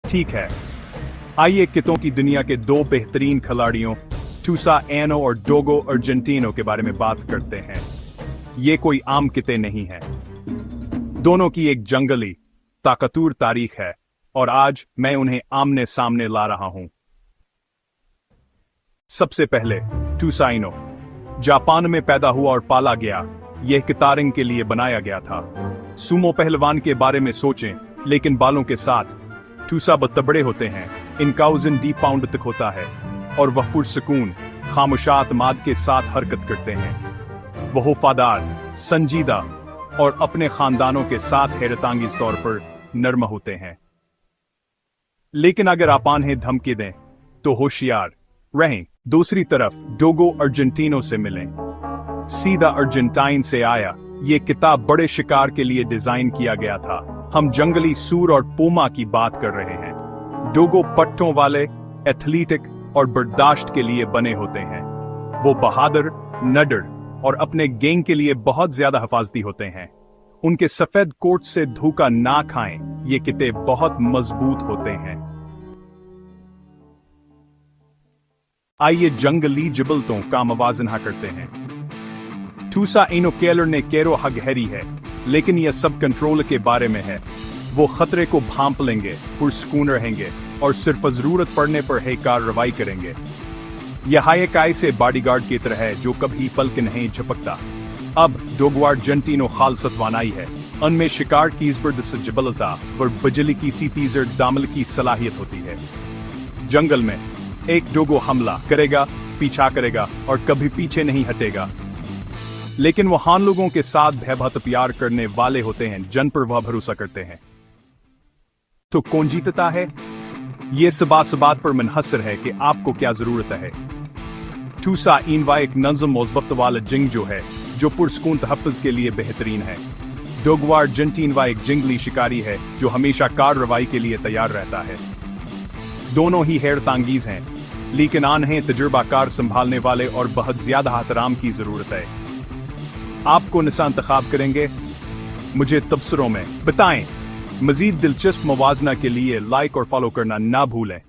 ठीक है, आइए कितों की दुनिया के दो बेहतरीन खिलाड़ियों टूसा एनो और डोगो अर्जेंटिनो के बारे में बात करते हैं। ये कोई आम किते नहीं है, दोनों की एक जंगली ताकतवर तारीख है और आज मैं उन्हें आमने सामने ला रहा हूं। सबसे पहले टूसा एनो जापान में पैदा हुआ और पाला गया। यह कितारिंग के लिए बनाया गया था। सुमो पहलवान के बारे में सोचें, लेकिन बालों के साथ। टूसा बड़े होते हैं, इनका वजन 10 पाउंड तक होता है और वह पुरसकून खामोशात माद के साथ हरकत करते हैं। वह वफादार, संजीदा और अपने खानदानों के साथ हैरतांगेज तौर पर नर्म होते हैं। लेकिन अगर आप उन्हें धमकी दें तो होशियार रहें। दूसरी तरफ डोगो अर्जेंटिनो से मिलें। सीधा अर्जेंटाइन से आया। ये किताब बड़े शिकार के लिए डिजाइन किया गया था। हम जंगली सूर और पूमा की बात कर रहे हैं। डोगो पट्टों वाले, एथलेटिक और बर्दाश्त के लिए बने होते हैं। वो बहादुर, नडर और अपने गैंग के लिए बहुत ज्यादा हिफाजती होते हैं। उनके सफेद कोट से धोखा ना खाएं, ये किते बहुत मजबूत होते हैं। आइए जंगली जिबलतों का मवाजना करते हैं। टूसा एनो केलर ने केरो हगहरी है, लेकिन यह सब कंट्रोल के बारे में है। वो खतरे को भांप लेंगे, पुरसकून रहेंगे और सिर्फ जरूरत पड़ने पर है कार्रवाई करेंगे। यह एक ऐसे बॉडीगार्ड की तरह है जो कभी पलक नहीं झपकता। अब डोगो अर्जेंटिनो खालसत वानाई है। उनमें शिकार की जबरदस्त जबलता और बिजली की सी तीजर दामल की सलाहियत होती है। जंगल में एक डोगो हमला करेगा, पीछा करेगा और कभी पीछे नहीं हटेगा। लेकिन वो हान लोगों के साथ भयभीत प्यार करने वाले होते हैं जिन पर वह भरोसा करते हैं। तो कौन जीतता है? ये सबात पर मुनहसर है कि आपको क्या जरूरत है। टूसा इनवा एक नज़म और ज़ब्त वाला जिंगजो है जो पुरसकून तहफ़्फ़ुज़ के लिए बेहतरीन है। डोगो अर्जेंटिनो एक जंगली शिकारी है जो हमेशा कार्रवाई के लिए तैयार रहता है। दोनों ही हैरतांगीज हैं, लेकिन उन्हें तजुर्बाकार संभालने वाले और बहुत ज्यादा एहतराम की जरूरत है। आपको निशान इंतखाब करेंगे? मुझे तबसरों में बताएं। मजीद दिलचस्प मवाजना के लिए लाइक और फॉलो करना ना भूलें।